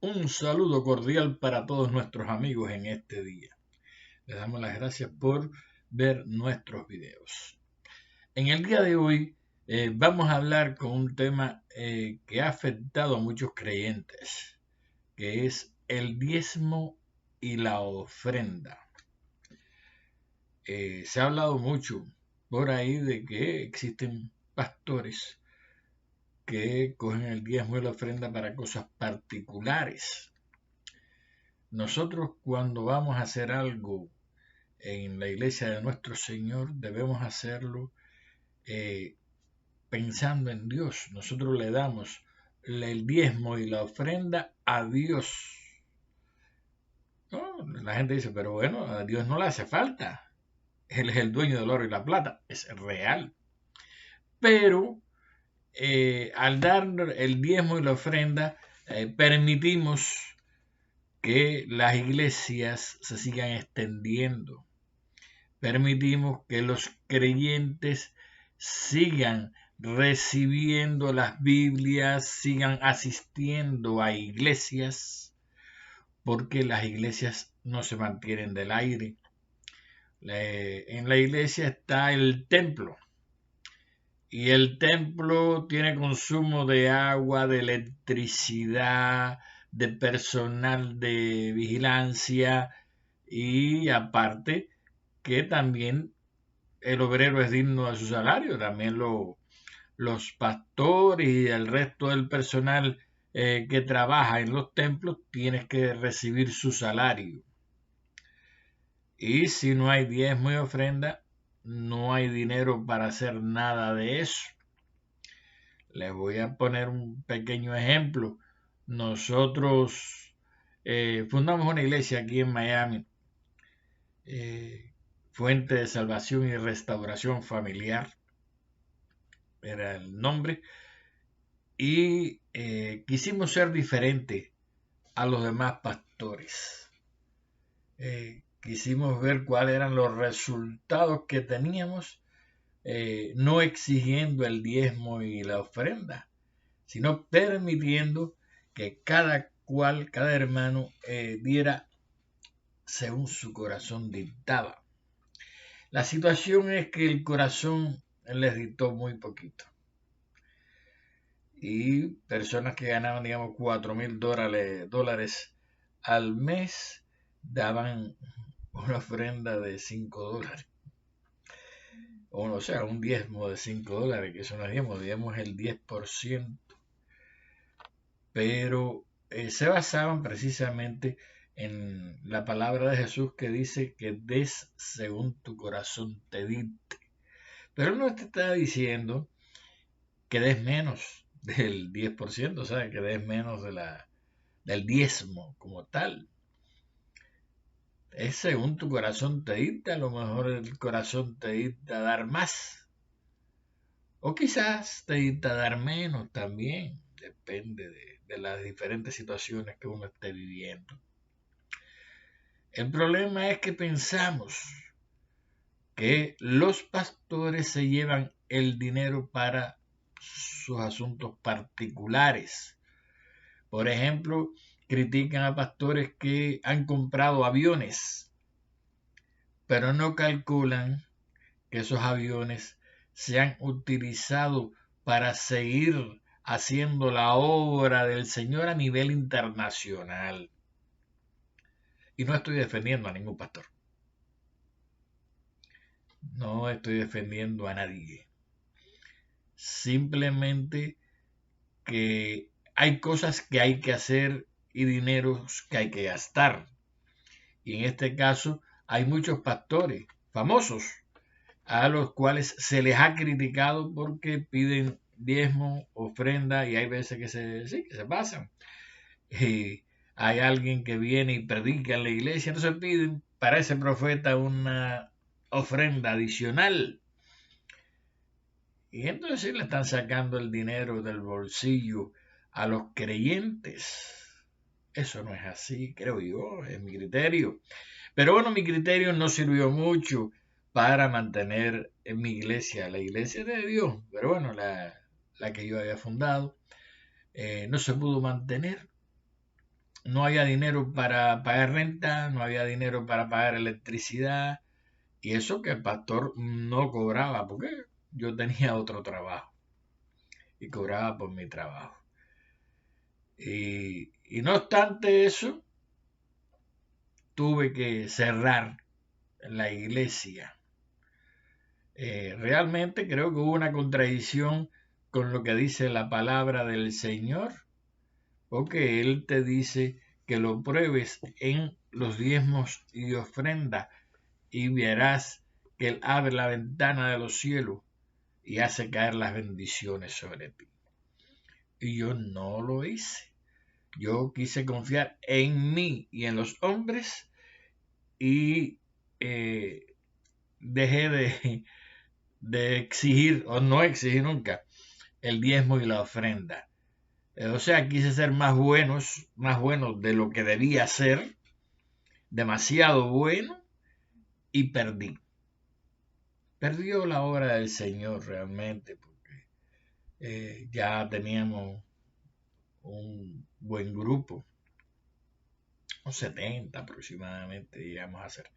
Un saludo cordial para todos nuestros amigos en este día. Les damos las gracias por ver nuestros videos. En el día de hoy vamos a hablar con un tema que ha afectado a muchos creyentes, que es el diezmo y la ofrenda. Se ha hablado mucho por ahí de que existen pastores que cogen el diezmo y la ofrenda para cosas particulares. Nosotros cuando vamos a hacer algo en la iglesia de nuestro Señor debemos hacerlo pensando en Dios. Nosotros le damos el diezmo y la ofrenda a Dios. ¿No? La gente dice, pero bueno, a Dios no le hace falta. Él es el dueño del oro y la plata. Es real. Pero al dar el diezmo y la ofrenda, permitimos que las iglesias se sigan extendiendo. Permitimos que los creyentes sigan recibiendo las Biblias, sigan asistiendo a iglesias, porque las iglesias no se mantienen del aire. En la iglesia está el templo, y el templo tiene consumo de agua, de electricidad, de personal de vigilancia, y aparte que también el obrero es digno de su salario, también los pastores y el resto del personal que trabaja en los templos tiene que recibir su salario. Y si no hay diezmo y ofrenda, no hay dinero para hacer nada de eso. Les voy a poner un pequeño ejemplo. Nosotros fundamos una iglesia aquí en Miami, Fuente de Salvación y Restauración Familiar, era el nombre, y quisimos ser diferentes a los demás pastores. Quisimos ver cuáles eran los resultados que teníamos, no exigiendo el diezmo y la ofrenda, sino permitiendo que cada cual, cada hermano, diera según su corazón dictaba. La situación es que el corazón les dictó muy poquito. Y personas que ganaban, digamos, $4,000 al mes daban una ofrenda de $5. O sea, un diezmo de $5, que eso no es diezmo es el 10%. Pero se basaban precisamente en la palabra de Jesús que dice que des según tu corazón te dicte. Pero él no te está diciendo que des menos del 10%, o sea, que des menos del diezmo como tal. Es según tu corazón te dicta, a lo mejor el corazón te dicta dar más. O quizás te dicta dar menos también, depende de las diferentes situaciones que uno esté viviendo. El problema es que pensamos que los pastores se llevan el dinero para sus asuntos particulares. Por ejemplo, critican a pastores que han comprado aviones, pero no calculan que esos aviones se han utilizado para seguir haciendo la obra del Señor a nivel internacional. Y no estoy defendiendo a ningún pastor. No estoy defendiendo a nadie. Simplemente que hay cosas que hay que hacer y dineros que hay que gastar. Y en este caso hay muchos pastores famosos a los cuales se les ha criticado porque piden diezmo, ofrenda, y hay veces que se pasan. Hay alguien que viene y predica en la iglesia, entonces piden para ese profeta una ofrenda adicional. Y entonces le están sacando el dinero del bolsillo a los creyentes. Eso no es así, creo yo, es mi criterio. Pero bueno, mi criterio no sirvió mucho para mantener en mi iglesia, la iglesia de Dios, pero bueno, la que yo había fundado, no se pudo mantener. no había dinero para pagar renta, no había dinero para pagar electricidad, y eso que el pastor no cobraba, porque yo tenía otro trabajo y cobraba por mi trabajo. Y no obstante eso, tuve que cerrar la iglesia. Realmente creo que hubo una contradicción con lo que dice la palabra del Señor, porque Él te dice que lo pruebes en los diezmos y ofrenda y verás que Él abre la ventana de los cielos y hace caer las bendiciones sobre ti. Y yo no lo hice. Yo quise confiar en mí y en los hombres y dejé de exigir o no exigir nunca el diezmo y la ofrenda. O sea, quise ser más bueno de lo que debía ser, demasiado bueno, y perdí. Perdió la obra del Señor realmente, porque ya teníamos un buen grupo, un 70 aproximadamente, llegamos a ser.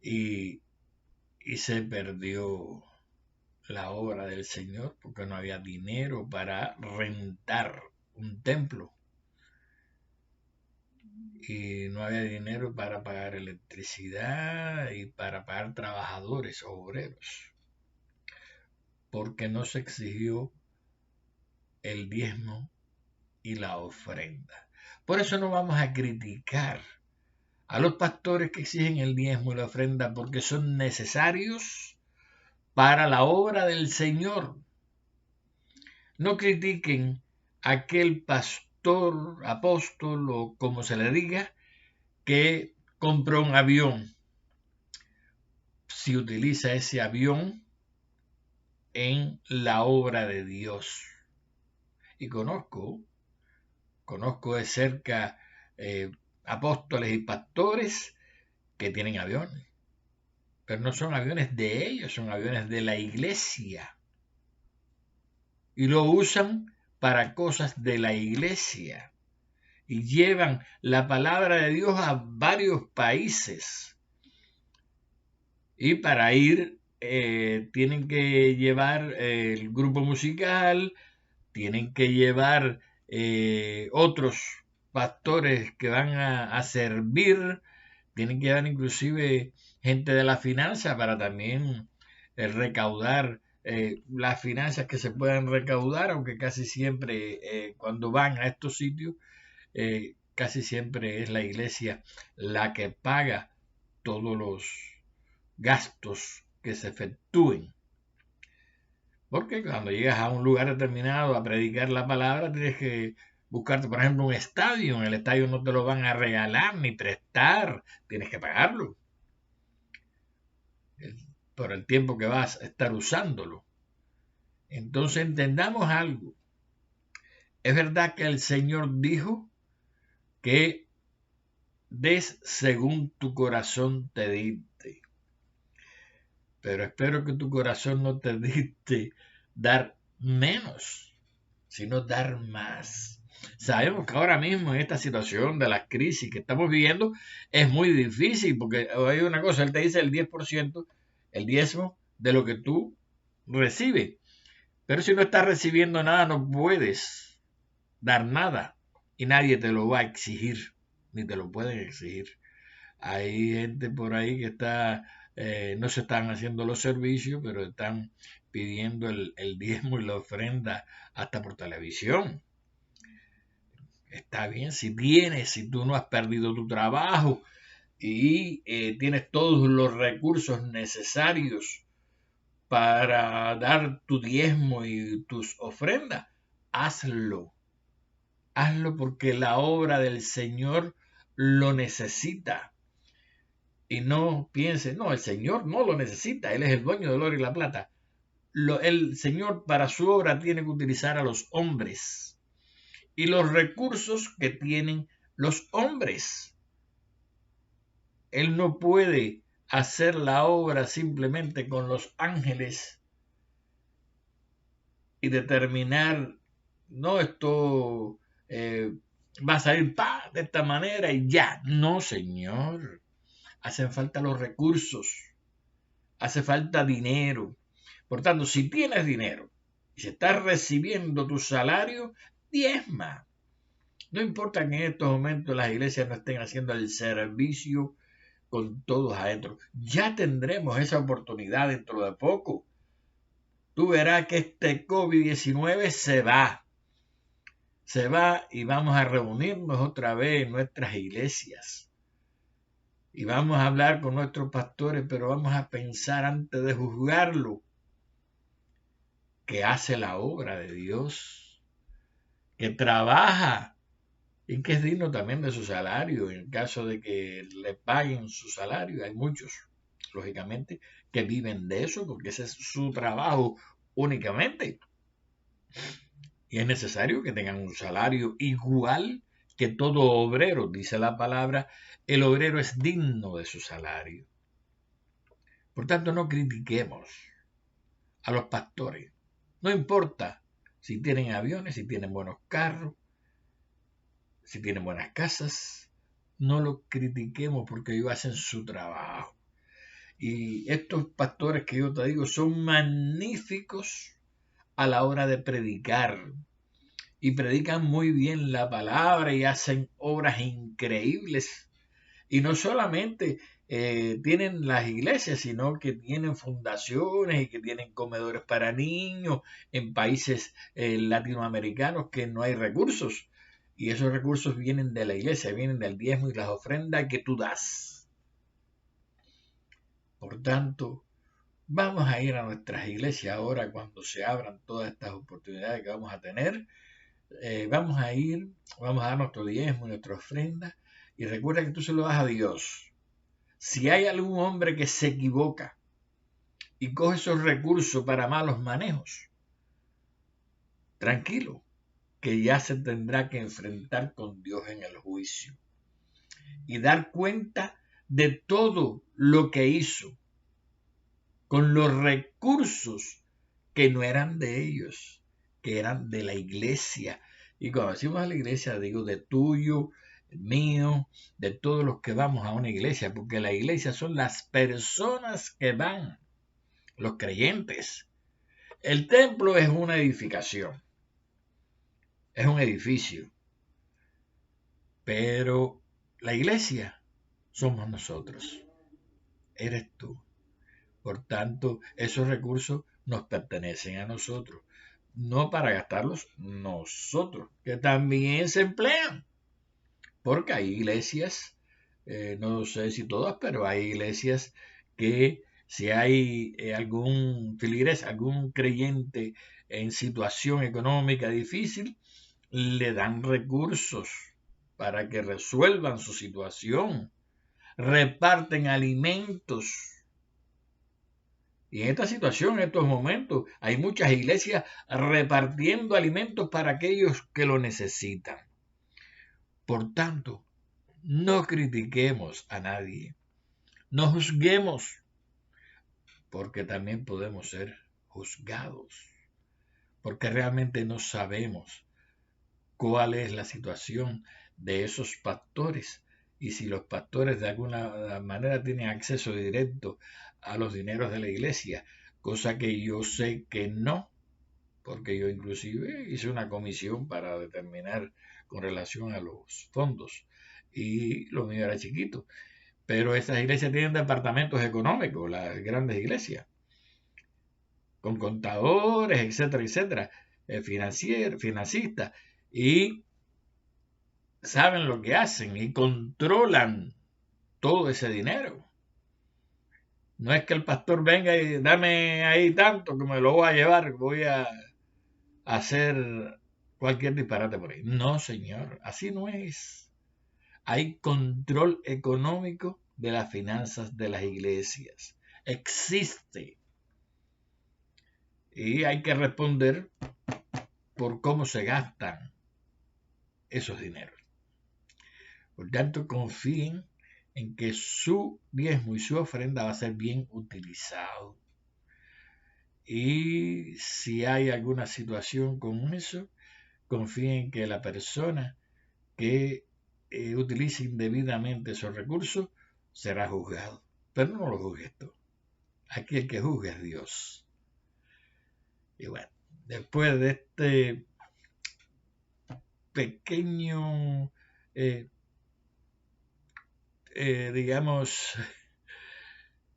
Y se perdió la obra del Señor porque no había dinero para rentar un templo y no había dinero para pagar electricidad y para pagar trabajadores, obreros, porque no se exigió el diezmo y la ofrenda. Por eso no vamos a criticar a los pastores que exigen el diezmo y la ofrenda porque son necesarios para la obra del Señor. No critiquen a aquel pastor, apóstol o como se le diga, que compró un avión. Si utiliza ese avión en la obra de Dios. Y conozco de cerca apóstoles y pastores que tienen aviones. Pero no son aviones de ellos, son aviones de la iglesia. Y lo usan para cosas de la iglesia. Y llevan la palabra de Dios a varios países. Y para ir tienen que llevar el grupo musical, tienen que llevar otros pastores que van a servir, tienen que llevar inclusive gente de la finanza para también recaudar las finanzas que se puedan recaudar, aunque casi siempre cuando van a estos sitios, casi siempre es la iglesia la que paga todos los gastos que se efectúen. Porque cuando llegas a un lugar determinado a predicar la palabra, tienes que buscarte, por ejemplo, un estadio. En el estadio no te lo van a regalar ni prestar, tienes que pagarlo por el tiempo que vas a estar usándolo. Entonces entendamos algo. Es verdad que el Señor dijo que des según tu corazón te dicte. Pero espero que tu corazón no te dicte dar menos, sino dar más. Sabemos que ahora mismo en esta situación de la crisis que estamos viviendo es muy difícil porque hay una cosa, él te dice el 10%, el diezmo de lo que tú recibes. Pero si no estás recibiendo nada, no puedes dar nada y nadie te lo va a exigir, ni te lo pueden exigir. Hay gente por ahí que está, no se están haciendo los servicios, pero están pidiendo el diezmo y la ofrenda hasta por televisión. Está bien, si tú no has perdido tu trabajo y tienes todos los recursos necesarios para dar tu diezmo y tus ofrendas, hazlo. Hazlo porque la obra del Señor lo necesita. Y no pienses, no, el Señor no lo necesita, Él es el dueño del oro y la plata. El Señor para su obra tiene que utilizar a los hombres y los recursos que tienen los hombres. Él no puede hacer la obra simplemente con los ángeles y determinar, no, esto va a salir de esta manera y ya. No, señor. Hacen falta los recursos. Hace falta dinero. Por tanto, si tienes dinero y si estás recibiendo tu salario, diezma. No importa que en estos momentos las iglesias no estén haciendo el servicio con todos adentro. Ya tendremos esa oportunidad dentro de poco. Tú verás que este COVID-19 se va. Se va y vamos a reunirnos otra vez en nuestras iglesias. Y vamos a hablar con nuestros pastores, pero vamos a pensar antes de juzgarlo, que hace la obra de Dios, que trabaja y que es digno también de su salario, en caso de que le paguen su salario. Hay muchos, lógicamente, que viven de eso, porque ese es su trabajo únicamente. Y es necesario que tengan un salario igual que todo obrero, dice la palabra, el obrero es digno de su salario. Por tanto, no critiquemos a los pastores. No importa si tienen aviones, si tienen buenos carros, si tienen buenas casas, no lo critiquemos porque ellos hacen su trabajo. Y estos pastores que yo te digo son magníficos a la hora de predicar. Y predican muy bien la palabra y hacen obras increíbles. Y no solamente tienen las iglesias, sino que tienen fundaciones y que tienen comedores para niños en países latinoamericanos que no hay recursos. Y esos recursos vienen de la iglesia, vienen del diezmo y las ofrendas que tú das. Por tanto, vamos a ir a nuestras iglesias ahora cuando se abran todas estas oportunidades que vamos a tener. Vamos a ir, vamos a dar nuestro diezmo y nuestra ofrenda. Y recuerda que tú se lo das a Dios. Si hay algún hombre que se equivoca y coge esos recursos para malos manejos, tranquilo, que ya se tendrá que enfrentar con Dios en el juicio y dar cuenta de todo lo que hizo con los recursos que no eran de ellos, que eran de la iglesia. Y cuando decimos a la iglesia, digo de tuyo, mío, de todos los que vamos a una iglesia, porque la iglesia son las personas que van, los creyentes. El templo es una edificación, es un edificio, pero la iglesia somos nosotros, eres tú. Por tanto, esos recursos nos pertenecen a nosotros, no para gastarlos nosotros, que también se emplean, porque hay iglesias, no sé si todas, pero hay iglesias que si hay algún filigres, algún creyente en situación económica difícil, le dan recursos para que resuelvan su situación, reparten alimentos. Y en esta situación, en estos momentos, hay muchas iglesias repartiendo alimentos para aquellos que lo necesitan. Por tanto, no critiquemos a nadie, no juzguemos, porque también podemos ser juzgados, porque realmente no sabemos cuál es la situación de esos pastores y si los pastores de alguna manera tienen acceso directo a los dineros de la iglesia, cosa que yo sé que no, porque yo inclusive hice una comisión para determinar con relación a los fondos y lo mío era chiquito. Pero esas iglesias tienen departamentos económicos, las grandes iglesias, con contadores, etcétera, etcétera, financistas, y saben lo que hacen y controlan todo ese dinero. No es que el pastor venga y dame ahí tanto que me lo voy a llevar, voy a hacer cualquier disparate por ahí. No, señor, así no es. Hay control económico de las finanzas de las iglesias. Existe. Y hay que responder por cómo se gastan esos dineros. Por tanto, confíen en que su diezmo y su ofrenda va a ser bien utilizado. Y si hay alguna situación con eso, confíen en que la persona que utilice indebidamente esos recursos será juzgado. Pero no lo juzgues tú. Aquí el que juzga es Dios. Y bueno, después de este pequeño, digamos,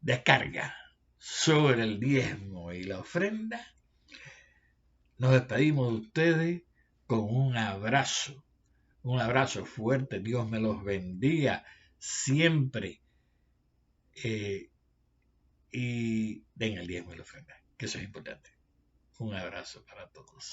descarga sobre el diezmo y la ofrenda, nos despedimos de ustedes con un abrazo fuerte. Dios me los bendiga siempre. Y den el diezmo y la ofrenda, que eso es importante. Un abrazo para todos.